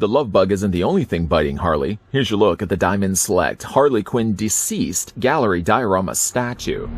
The love bug isn't the only thing biting Harley. Here's your look at the Diamond Select Harley Quinn DCeased gallery diorama statue.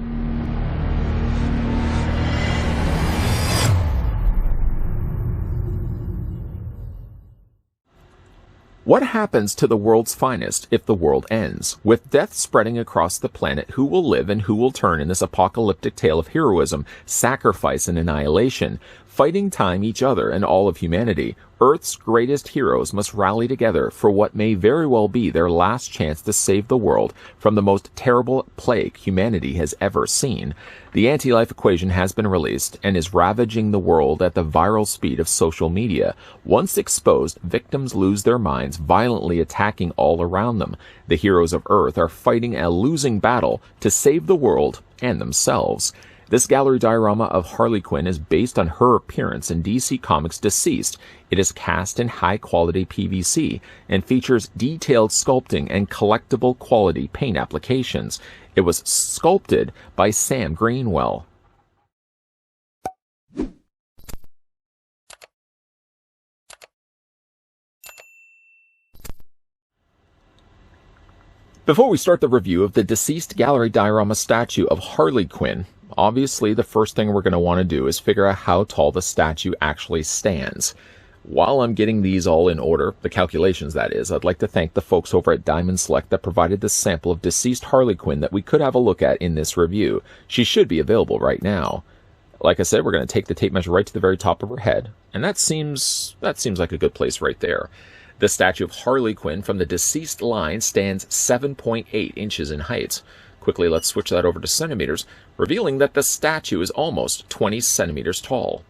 What happens to the world's finest if the world ends? With death spreading across the planet, who will live and who will turn in this apocalyptic tale of heroism, sacrifice, and annihilation? Fighting time each other and all of humanity, Earth's greatest heroes must rally together for what may very well be their last chance to save the world from the most terrible plague humanity has ever seen. The anti-life equation has been released and is ravaging the world at the viral speed of social media. Once exposed, victims lose their minds, violently attacking all around them. The heroes of Earth are fighting a losing battle to save the world and themselves. This gallery diorama of Harley Quinn is based on her appearance in DC Comics' DCeased. It is cast in high-quality PVC and features detailed sculpting and collectible quality paint applications. It was sculpted by Sam Greenwell. Before we start the review of the DCeased gallery diorama statue of Harley Quinn, obviously the first thing we're going to want to do is figure out how tall the statue actually stands. While I'm getting these all in order, the calculations that is, I'd like to thank the folks over at Diamond Select that provided this sample of DCeased Harley Quinn that we could have a look at in this review. She should be available right now. Like I said, we're going to take the tape measure right to the very top of her head, and that seems like a good place right there. The statue of Harley Quinn from the DCeased line stands 7.8 inches in height. Quickly, let's switch that over to centimeters, revealing that the statue is almost 20 centimeters tall.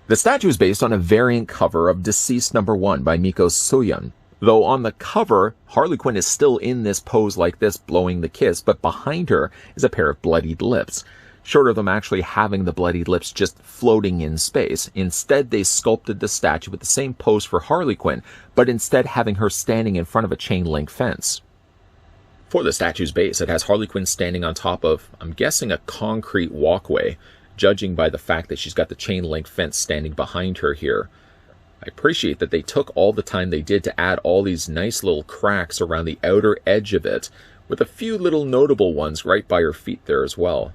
The statue is based on a variant cover of DCeased #1 by Miko Soyun. Though on the cover, Harley Quinn is still in this pose like this, blowing the kiss, but behind her is a pair of bloodied lips. Short of them actually having the bloodied lips just floating in space, instead they sculpted the statue with the same pose for Harley Quinn, but instead having her standing in front of a chain-link fence. For the statue's base, it has Harley Quinn standing on top of, I'm guessing, a concrete walkway, judging by the fact that she's got the chain-link fence standing behind her here. I appreciate that they took all the time they did to add all these nice little cracks around the outer edge of it, with a few little notable ones right by her feet there as well.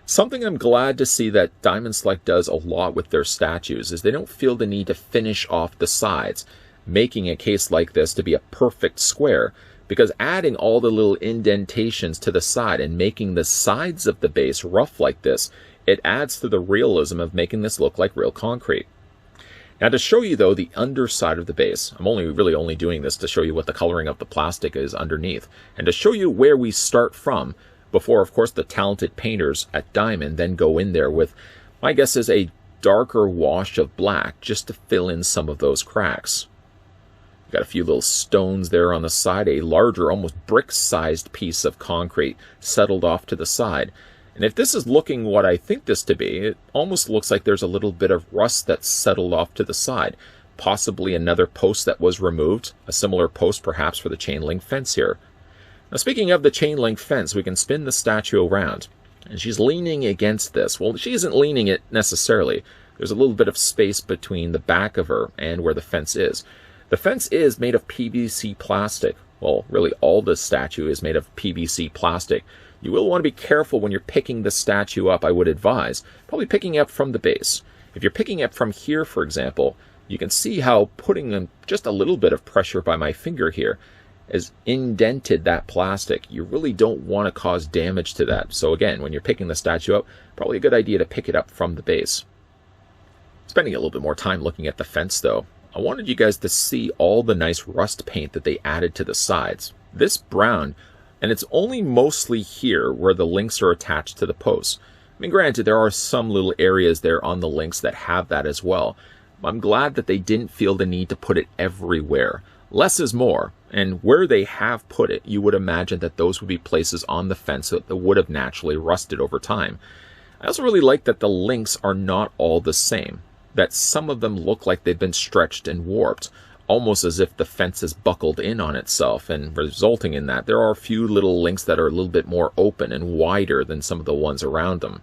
Something I'm glad to see that Diamond Select does a lot with their statues is they don't feel the need to finish off the sides, making a case like this to be a perfect square, because adding all the little indentations to the side and making the sides of the base rough like this, it adds to the realism of making this look like real concrete. Now, to show you, though, the underside of the base, I'm really only doing this to show you what the coloring of the plastic is underneath, and to show you where we start from, before, of course, the talented painters at Diamond then go in there with, my guess is, a darker wash of black just to fill in some of those cracks. You've got a few little stones there on the side, a larger, almost brick-sized piece of concrete settled off to the side. And if this is looking what I think this to be, it almost looks like there's a little bit of rust that's settled off to the side. Possibly another post that was removed, a similar post perhaps for the chain-link fence here. Now, speaking of the chain-link fence, we can spin the statue around. And she's leaning against this. Well, she isn't leaning it necessarily. There's a little bit of space between the back of her and where the fence is. The fence is made of PVC plastic. Well, really all the statue is made of PVC plastic. You will want to be careful when you're picking the statue up, I would advise. Probably picking it up from the base. If you're picking it up from here, for example, you can see how putting in just a little bit of pressure by my finger here has indented that plastic. You really don't want to cause damage to that. So again, when you're picking the statue up, probably a good idea to pick it up from the base. Spending a little bit more time looking at the fence, though, I wanted you guys to see all the nice rust paint that they added to the sides. This brown, and it's only mostly here where the links are attached to the posts. I mean, granted, there are some little areas there on the links that have that as well. I'm glad that they didn't feel the need to put it everywhere. Less is more, and where they have put it, you would imagine that those would be places on the fence that would have naturally rusted over time. I also really like that the links are not all the same, that some of them look like they've been stretched and warped, almost as if the fence is buckled in on itself, and resulting in that there are a few little links that are a little bit more open and wider than some of the ones around them.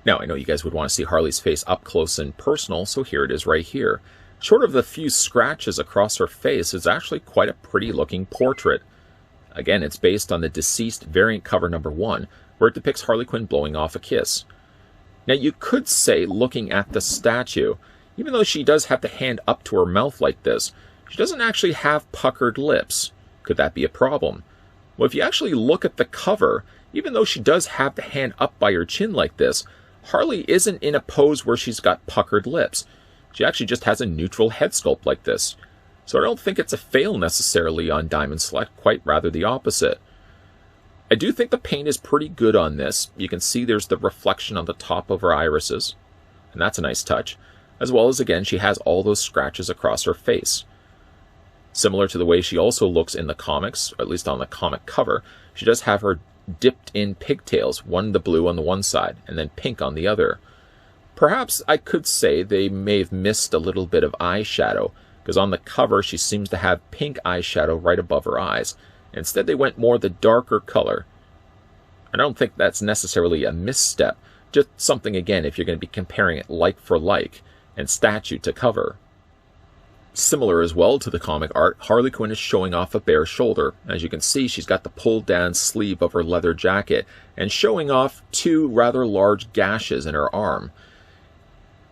Now, I know you guys would want to see Harley's face up close and personal, so here it is right here. Short of the few scratches across her face, it's actually quite a pretty looking portrait. Again, it's based on the DCeased variant cover number 1, where it depicts Harley Quinn blowing off a kiss. Now you could say, looking at the statue, even though she does have the hand up to her mouth like this, she doesn't actually have puckered lips. Could that be a problem? Well, if you actually look at the cover, even though she does have the hand up by her chin like this, Harley isn't in a pose where she's got puckered lips. She actually just has a neutral head sculpt like this. So I don't think it's a fail necessarily on Diamond Select, quite rather the opposite. I do think the paint is pretty good on this. You can see there's the reflection on the top of her irises, and that's a nice touch. As well as, again, she has all those scratches across her face. Similar to the way she also looks in the comics, or at least on the comic cover, she does have her dipped in pigtails, one the blue on the one side, and then pink on the other. Perhaps I could say they may have missed a little bit of eyeshadow, because on the cover she seems to have pink eyeshadow right above her eyes. Instead they went more the darker color. I don't think that's necessarily a misstep, just something, again, if you're going to be comparing it like for like, and statue to cover. Similar as well to the comic art, Harley Quinn is showing off a bare shoulder. As you can see, she's got the pulled down sleeve of her leather jacket, and showing off 2 rather large gashes in her arm.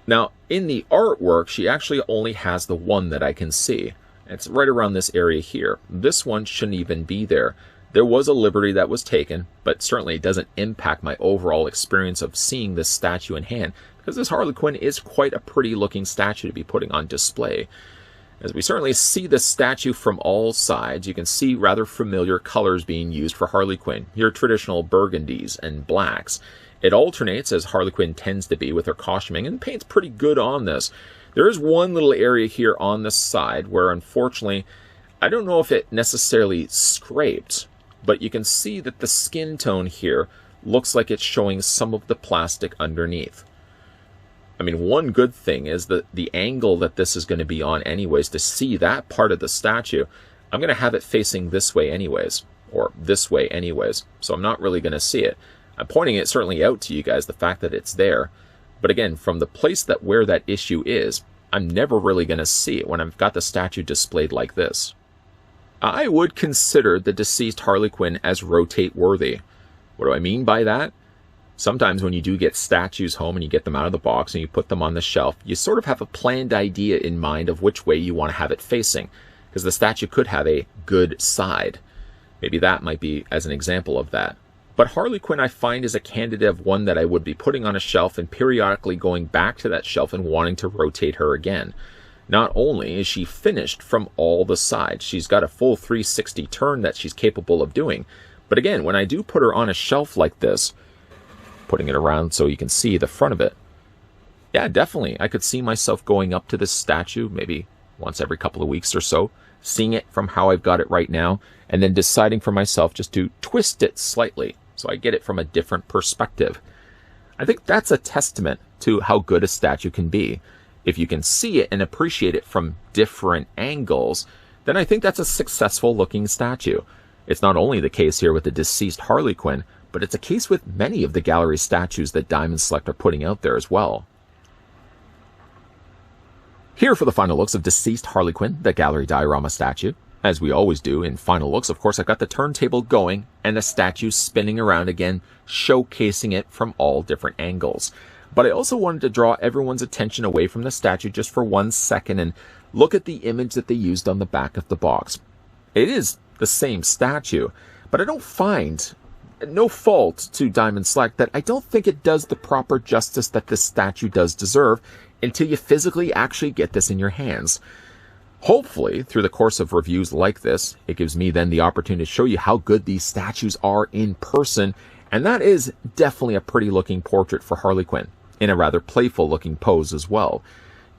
Now, in the artwork, she actually only has the one that I can see. It's right around this area here. This one shouldn't even be there. There was a liberty that was taken, but certainly it doesn't impact my overall experience of seeing this statue in hand, because this Harley Quinn is quite a pretty looking statue to be putting on display. As we certainly see this statue from all sides, you can see rather familiar colors being used for Harley Quinn. Your traditional burgundies and blacks. It alternates, as Harley Quinn tends to be with her costuming, and the paint's pretty good on this. There is one little area here on the side where, unfortunately, I don't know if it necessarily scraped, but you can see that the skin tone here looks like it's showing some of the plastic underneath. I mean, one good thing is that the angle that this is going to be on anyways, to see that part of the statue, I'm going to have it facing this way anyways, or this way anyways, so I'm not really going to see it. I'm pointing it certainly out to you guys, the fact that it's there, but again, from the place that where that issue is, I'm never really going to see it when I've got the statue displayed like this. I would consider the DCeased Harley Quinn as rotate worthy. What do I mean by that? Sometimes when you do get statues home and you get them out of the box and you put them on the shelf, you sort of have a planned idea in mind of which way you want to have it facing, because the statue could have a good side. Maybe that might be as an example of that. But Harley Quinn, I find, is a candidate of one that I would be putting on a shelf and periodically going back to that shelf and wanting to rotate her again. Not only is she finished from all the sides, she's got a full 360 turn that she's capable of doing, but again, when I do put her on a shelf like this, putting it around so you can see the front of it, yeah, definitely, I could see myself going up to this statue maybe once every couple of weeks or so, seeing it from how I've got it right now, and then deciding for myself just to twist it slightly so I get it from a different perspective. I think that's a testament to how good a statue can be. If you can see it and appreciate it from different angles, then I think that's a successful looking statue. It's not only the case here with the DCeased Harley Quinn, but it's a case with many of the gallery statues that Diamond Select are putting out there as well. Here for the final looks of DCeased Harley Quinn, the gallery diorama statue. As we always do in final looks, of course, I've got the turntable going and the statue spinning around again, showcasing it from all different angles. But I also wanted to draw everyone's attention away from the statue just for 1 second and look at the image that they used on the back of the box. It is the same statue, but I don't find, no fault to Diamond Select, that I don't think it does the proper justice that this statue does deserve until you physically actually get this in your hands. Hopefully, through the course of reviews like this, it gives me then the opportunity to show you how good these statues are in person, and that is definitely a pretty looking portrait for Harley Quinn, in a rather playful looking pose as well.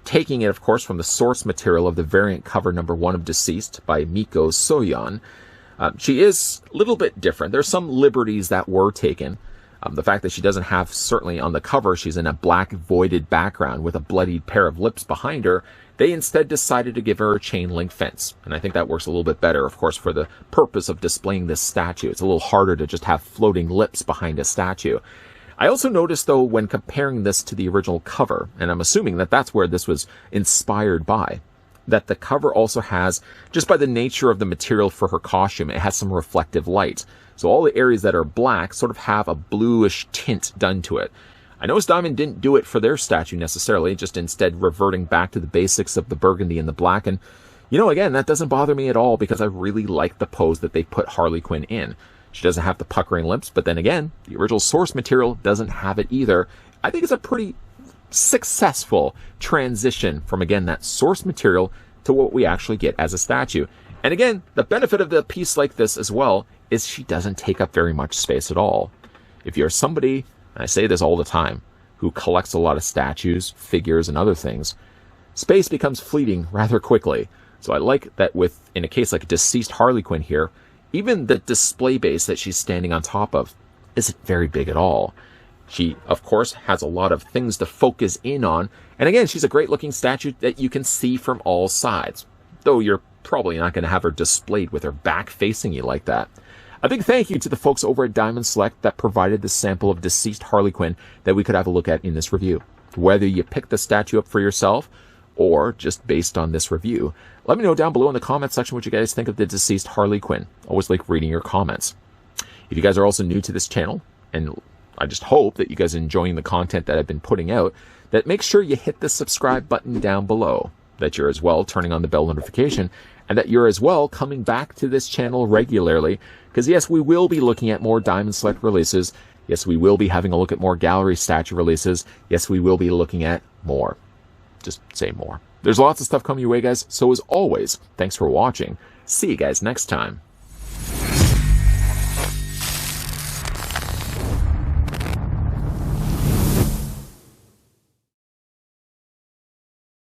Taking it, of course, from the source material of the variant cover number 1 of DCeased by Miko Soyan. She is a little bit different. There's some liberties that were taken. The fact that she doesn't have, certainly on the cover, she's in a black voided background with a bloodied pair of lips behind her. They instead decided to give her a chain link fence. And I think that works a little bit better, of course, for the purpose of displaying this statue. It's a little harder to just have floating lips behind a statue. I also noticed, though, when comparing this to the original cover, and I'm assuming that that's where this was inspired by, that the cover also has, just by the nature of the material for her costume, it has some reflective light. So all the areas that are black sort of have a bluish tint done to it. I noticed Diamond didn't do it for their statue necessarily, just instead reverting back to the basics of the burgundy and the black. And, you know, again, that doesn't bother me at all because I really like the pose that they put Harley Quinn in. She doesn't have the puckering lips, but then again, the original source material doesn't have it either. I think it's a pretty successful transition from, again, that source material to what we actually get as a statue. And again, the benefit of the piece like this as well is she doesn't take up very much space at all. If you're somebody, and I say this all the time, who collects a lot of statues, figures, and other things, space becomes fleeting rather quickly. So I like that in a case like DCeased Harley Quinn here, even the display base that she's standing on top of isn't very big at all. She, of course, has a lot of things to focus in on. And again, she's a great-looking statue that you can see from all sides, though you're probably not going to have her displayed with her back facing you like that. A big thank you to the folks over at Diamond Select that provided the sample of DCeased Harley Quinn that we could have a look at in this review. Whether you pick the statue up for yourself or just based on this review, let me know down below in the comment section what you guys think of the DCeased Harley Quinn. Always like reading your comments. If you guys are also new to this channel, and I just hope that you guys are enjoying the content that I've been putting out, that make sure you hit the subscribe button down below, that you're as well turning on the bell notification, and that you're as well coming back to this channel regularly, because yes, we will be looking at more Diamond Select releases. Yes, we will be having a look at more gallery statue releases. Yes, we will be looking at more. Just say more. There's lots of stuff coming your way, guys. So as always, thanks for watching. See you guys next time.